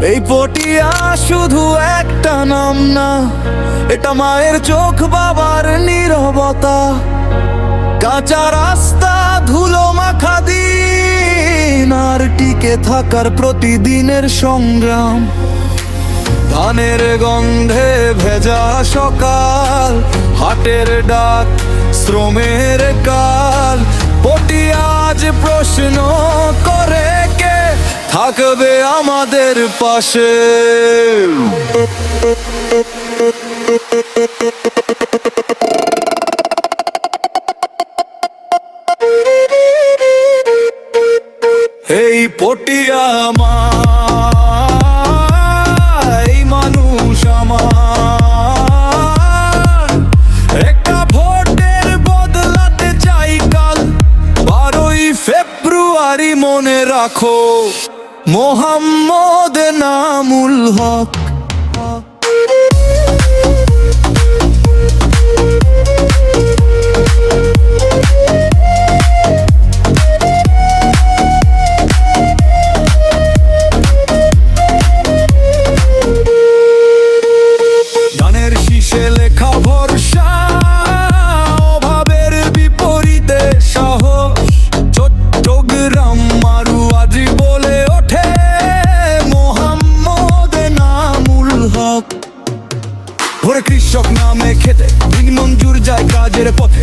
এই পটিয়া শুধু একটা নাম না, এটা মায়ের চোখ, বাবার নীরবতা। কাঁচা রাস্তা, ধুলো মাখা দিন, আর টিকে থাকার প্রতিদিনের সংগ্রাম। ধানের গন্ধে ভেজা সকাল, হাটের ডাক, শ্রমের কাল। পটিয়া আজ প্রশ্ন করে, কে থাকবে আমাদের পাশে? এই পটিয়া আমার, এই মানুষ আমার। একটা ভোটের বদলাতে চাই কাল, 12ই ফেব্রুয়ারি মনে রাখো, মোহাম্মদ নামুল হক। ধানের শীষে লেখা ভরসা, অভাবের বিপরীতে সাহস। চট্টগ্রাম মারুয়াজি বলে ওঠে, মোহাম্মদ নামুল হক। ভোরে কৃষক নামে খেতে, ঋণ মঞ্জুর যায় কাজের পথে।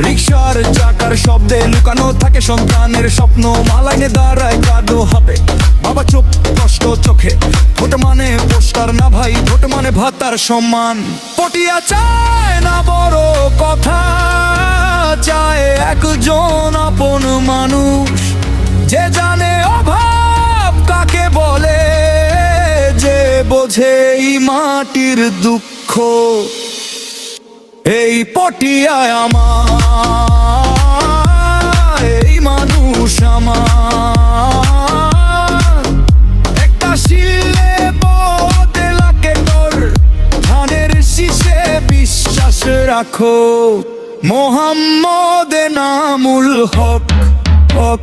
রিকশার চাকার শব্দে লুকানো থাকে সন্তানের স্বপ্ন। মালাইনে দাঁড়ায় কাঁদো হাতে, বাবা চোখ কষ্ট চোখে। ভোট মানে পোস্টার না ভাই, ভোট মানে ভাতার সম্মান। পটিয়া চায় না বড় কথা, চায় একজন আপন মানুষ, যে জানে অভাব কাকে বলে, যে বোঝে এই মাটির দুঃখ। এই পটিয়ায় আমার, এই মানুষ আমার। একটা শিলে বদলাকে তোর, ধানের শীষে বিশ্বাস রাখো, মোহাম্মদ নামুল হক হক।